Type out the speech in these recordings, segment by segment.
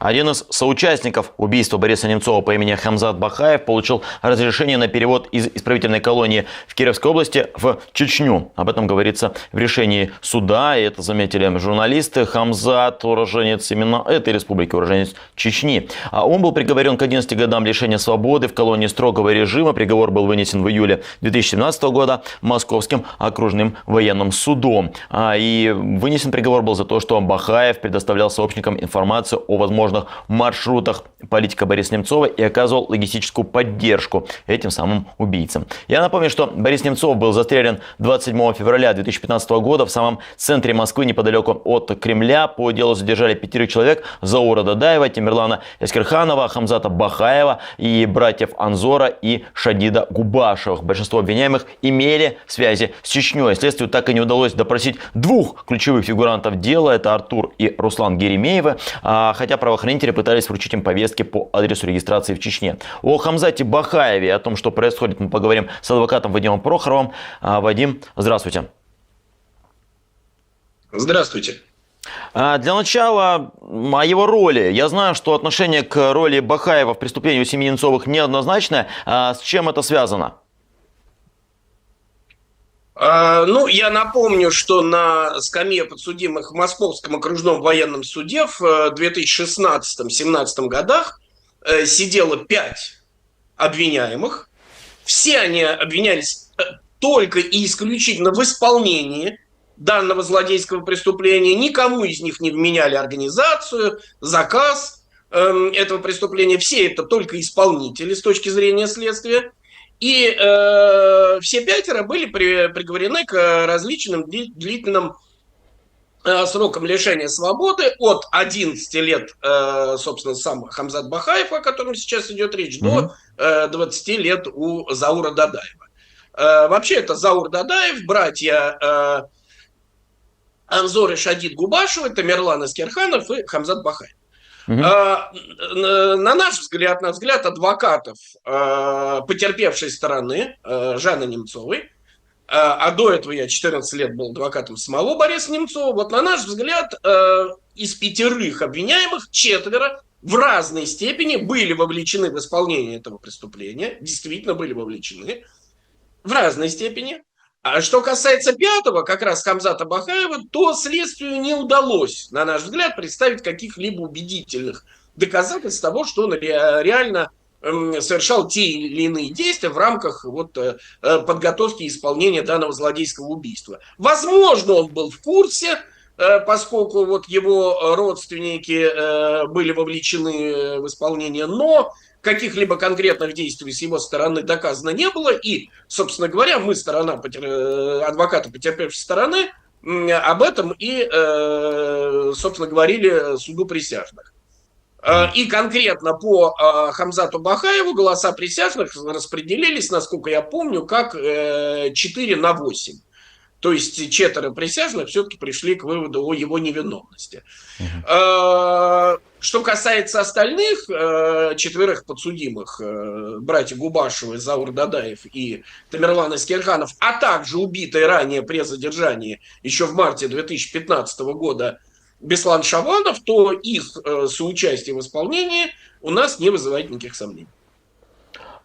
Один из соучастников убийства Бориса Немцова по имени Хамзат Бахаев получил разрешение на перевод из исправительной колонии в Кировской области в Чечню. Об этом говорится в решении суда, и это заметили журналисты. Хамзат, уроженец именно этой республики, уроженец Чечни. Он был приговорен к 11 годам лишения свободы в колонии строгого режима. Приговор был вынесен в июле 2017 года Московским окружным военным судом. И вынесен приговор был за то, что Бахаев предоставлял сообщникам информацию о возможных маршрутах политика Бориса Немцова и оказывал логистическую поддержку этим самым убийцам. Я напомню, что Борис Немцов был застрелен 27 февраля 2015 года в самом центре Москвы, неподалеку от Кремля. По делу задержали 5 человек: Заура Дадаева, Темирлана Эскерханова, Хамзата Бахаева и братьев Анзора и Шадида Губашевых. Большинство обвиняемых имели связи с Чечней. Следствию так и не удалось допросить двух ключевых фигурантов дела. Это Артур и Руслан Геремеевы. Хотя правоохранители пытались вручить им повестки по адресу регистрации в Чечне. О Хамзате Бахаеве и о том, что происходит, мы поговорим с адвокатом Вадимом Прохоровым. Вадим, здравствуйте. Здравствуйте. Для начала о его роли. Я знаю, что отношение к роли Бахаева в преступлении у семьи Немцовых неоднозначное. С чем это связано? Я напомню, что на скамье подсудимых в Московском окружном военном суде в 2016-2017 годах сидело 5 обвиняемых. Все они обвинялись только и исключительно в исполнении данного злодейского преступления. Никому из них не вменяли организацию, заказ этого преступления. Все это только исполнители с точки зрения следствия. И все 5 были приговорены к различным длительным срокам лишения свободы от 11 лет, собственно, сам Хамзат Бахаев, о котором сейчас идет речь, до 20 лет у Заура Дадаева. Вообще это Заур Дадаев, братья Анзор и Шадид Губашевы, Тамерлан Эскерханов и Хамзат Бахаев. На наш взгляд, на взгляд адвокатов потерпевшей стороны Жанны Немцовой, а до этого я 14 лет был адвокатом самого Бориса Немцова, вот на наш взгляд, из 5 обвиняемых 4 в разной степени были вовлечены в исполнение этого преступления, действительно были вовлечены в разной степени. А что касается 5-го, как раз Хамзата Бахаева, то следствию не удалось, на наш взгляд, представить каких-либо убедительных доказательств того, что он реально совершал те или иные действия в рамках подготовки и исполнения данного злодейского убийства. Возможно, он был в курсе, поскольку его родственники были вовлечены в исполнение, но каких-либо конкретных действий с его стороны доказано не было. И, собственно говоря, мы, адвокаты потерпевшей стороны, об этом и, собственно, говорили суду присяжных. И конкретно по Хамзату Бахаеву голоса присяжных распределились, насколько я помню, как 4-8. То есть 4 присяжных все-таки пришли к выводу о его невиновности. Что касается остальных 4 подсудимых, братья Губашевы, Заур Дадаев и Тамерлан Эскерханов, а также убитый ранее при задержании еще в марте 2015 года Беслан Шаванов, то их соучастие в исполнении у нас не вызывает никаких сомнений.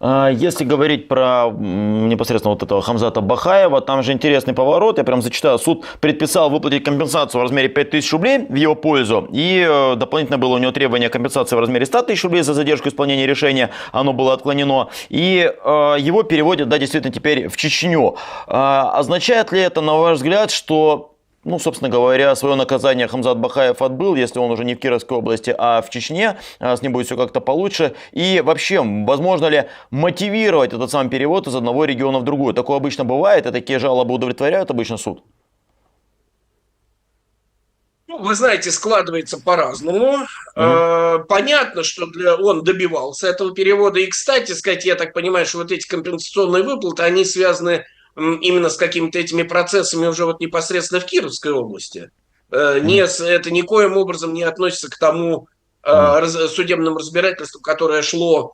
Если говорить про непосредственно этого Хамзата Бахаева, там же интересный поворот. Я прям зачитаю. Суд предписал выплатить компенсацию в размере 5000 рублей в его пользу. И дополнительно было у него требование компенсации в размере 100 тысяч рублей за задержку исполнения решения. Оно было отклонено. И его переводят, действительно, теперь в Чечню. Означает ли это, на ваш взгляд, что... собственно говоря, свое наказание Хамзат Бахаев отбыл, если он уже не в Кировской области, а в Чечне, с ним будет все как-то получше. И вообще, возможно ли мотивировать этот сам перевод из одного региона в другой? Такое обычно бывает, и такие жалобы удовлетворяют обычно суд? Вы знаете, складывается по-разному. Понятно, что он добивался этого перевода. И, кстати сказать, я так понимаю, что эти компенсационные выплаты, они связаны именно с какими-то этими процессами уже непосредственно в Кировской области. Это никоим образом не относится к тому судебному разбирательству, которое шло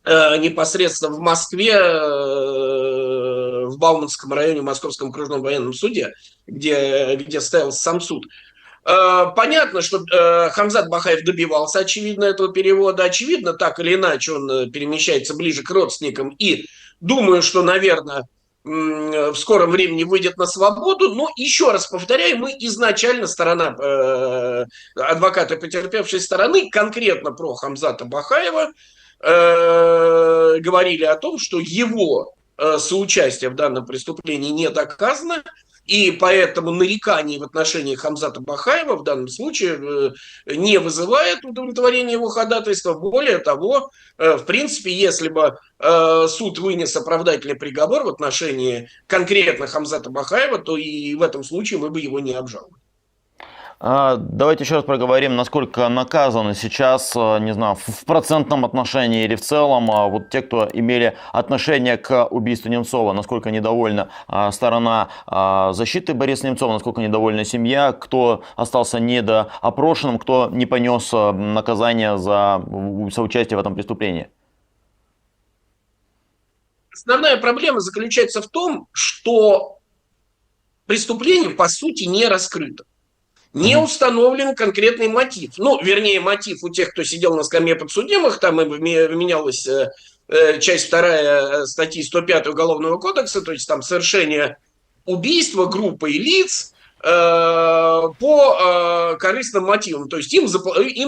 непосредственно в Москве, в Бауманском районе, в Московском окружном военном суде, где состоялся сам суд. Понятно, что Хамзат Бахаев добивался, очевидно, этого перевода. Очевидно, так или иначе, он перемещается ближе к родственникам. И думаю, что, наверное, в скором времени выйдет на свободу. Но еще раз повторяю, мы изначально, сторона адвоката потерпевшей стороны, конкретно про Хамзата Бахаева, говорили о том, что его соучастие в данном преступлении не доказано. И поэтому нареканий в отношении Хамзата Бахаева в данном случае не вызывает удовлетворения его ходатайства. Более того, в принципе, если бы суд вынес оправдательный приговор в отношении конкретно Хамзата Бахаева, то и в этом случае мы бы его не обжаловали. Давайте еще раз проговорим, насколько наказаны сейчас, не знаю, в процентном отношении или в целом, вот те, кто имели отношение к убийству Немцова, насколько недовольна сторона защиты Бориса Немцова, насколько недовольна семья, кто остался недоопрошенным, кто не понес наказание за соучастие в этом преступлении. Основная проблема заключается в том, что преступление по сути не раскрыто. Не установлен конкретный мотив. Ну, вернее, мотив у тех, кто сидел на скамье подсудимых, там менялась часть 2 статьи 105 Уголовного кодекса, то есть там совершение убийства группой лиц по корыстным мотивам. То есть им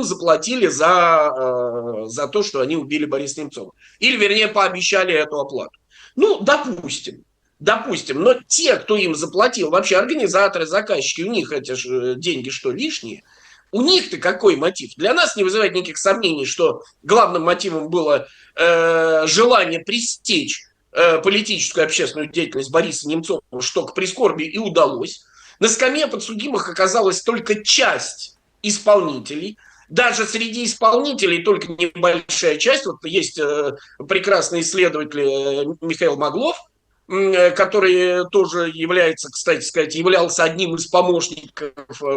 заплатили за то, что они убили Бориса Немцова. Или, вернее, пообещали эту оплату. Ну, допустим. Допустим, но те, кто им заплатил, вообще организаторы, заказчики, у них эти же деньги что, лишние? У них-то какой мотив? Для нас не вызывает никаких сомнений, что главным мотивом было желание пресечь политическую и общественную деятельность Бориса Немцова, что к прискорбию и удалось. На скамье подсудимых оказалась только часть исполнителей. Даже среди исполнителей только небольшая часть. Вот есть прекрасный исследователь Михаил Маглов, который тоже является, кстати сказать, являлся одним из помощников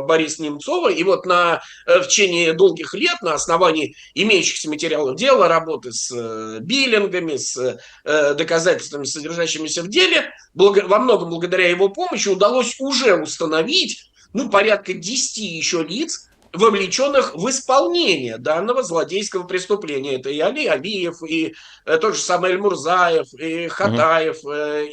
Бориса Немцова. И вот в течение долгих лет на основании имеющихся материалов дела, работы с биллингами, с доказательствами, содержащимися в деле, во многом благодаря его помощи удалось уже установить порядка 10 еще лиц, вовлеченных в исполнение данного злодейского преступления. Это и Али Алиев, и тот же самый Эльмурзаев, и Хатаев,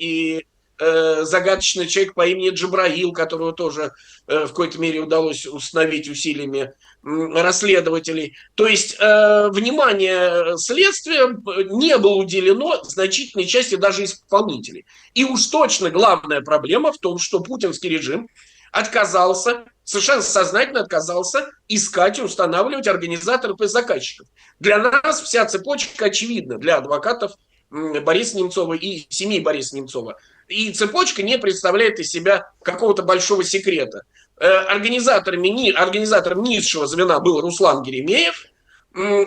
и загадочный человек по имени Джабраил, которого тоже в какой-то мере удалось установить усилиями расследователей. То есть внимание следствия не было уделено значительной части даже исполнителей. И уж точно главная проблема в том, что путинский режим совершенно сознательно отказался искать и устанавливать организаторов и заказчиков. Для нас вся цепочка очевидна, для адвокатов Бориса Немцова и семьи Бориса Немцова. И цепочка не представляет из себя какого-то большого секрета. Организатором низшего звена был Руслан Геремеев.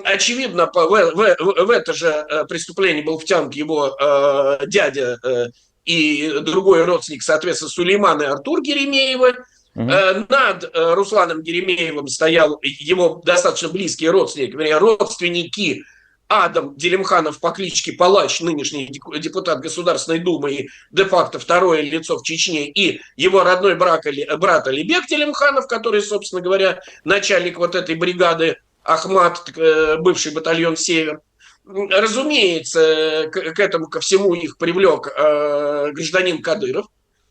Очевидно, в это же преступление был втянут его дядя и другой родственник, соответственно, Сулейман и Артур Геремеевы. Над Русланом Геремеевым стоял его достаточно близкий родственник, вернее, родственники Адам Делимханов по кличке Палач, нынешний депутат Государственной Думы и де-факто второе лицо в Чечне, и его родной брат Алибек Делимханов, который, собственно говоря, начальник вот этой бригады Ахмат, бывший батальон «Север». Разумеется, ко всему их привлек гражданин Кадыров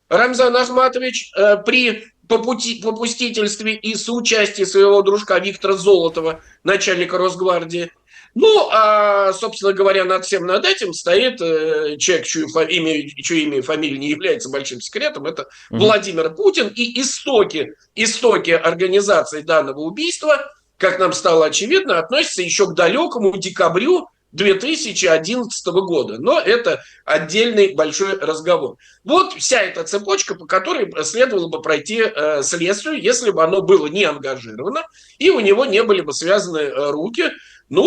Рамзан Ахматович при попустительстве и соучастии своего дружка Виктора Золотова, начальника Росгвардии. Собственно говоря, над этим стоит человек, чье имя и фамилия не является большим секретом, это Владимир Путин, и истоки организации данного убийства, как нам стало очевидно, относятся еще к далекому декабрю 2011 года. Но это отдельный большой разговор. Вот вся эта цепочка, по которой следовало бы пройти следствию, если бы оно было не ангажировано, и у него не были бы связаны руки,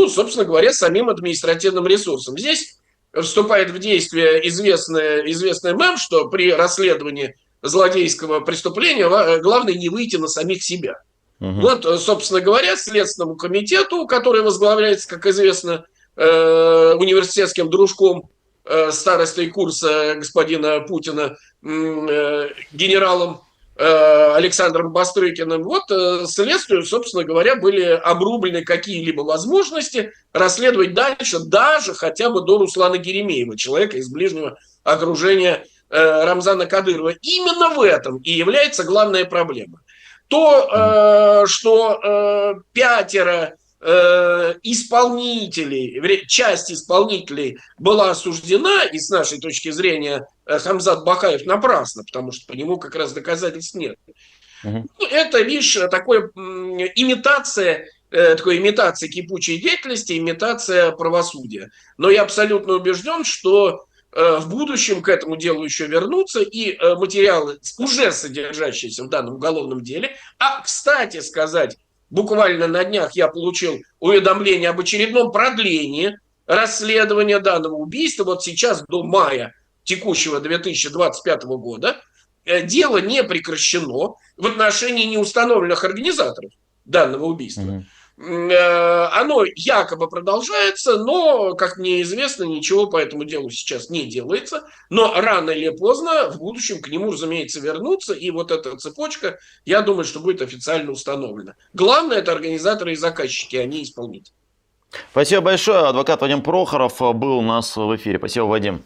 собственно говоря, самим административным ресурсом. Здесь вступает в действие известный мем, что при расследовании злодейского преступления главное не выйти на самих себя. Вот, собственно говоря, Следственному комитету, который возглавляется, как известно, университетским дружком старостой курса господина Путина, генералом Александром Бастрыкиным, вот следствию, собственно говоря, были обрублены какие-либо возможности расследовать дальше, даже хотя бы до Руслана Геремеева, человека из ближнего окружения Рамзана Кадырова. Именно в этом и является главная проблема. То, что пятеро исполнителей, часть исполнителей была осуждена, и с нашей точки зрения Хамзат Бакаев напрасно, потому что по нему как раз доказательств нет. Это лишь такая имитация кипучей деятельности, имитация правосудия. Но я абсолютно убежден, что в будущем к этому делу еще вернутся, и материалы, уже содержащиеся в данном уголовном деле, кстати сказать, буквально на днях я получил уведомление об очередном продлении расследования данного убийства. Вот сейчас до мая текущего 2025 года дело не прекращено в отношении неустановленных организаторов данного убийства. Оно якобы продолжается, но, как мне известно, ничего по этому делу сейчас не делается. Но рано или поздно в будущем к нему, разумеется, вернутся. И вот эта цепочка, я думаю, что будет официально установлена. Главное, это организаторы и заказчики, а не исполнители. Спасибо большое. Адвокат Вадим Прохоров был у нас в эфире. Спасибо, Вадим.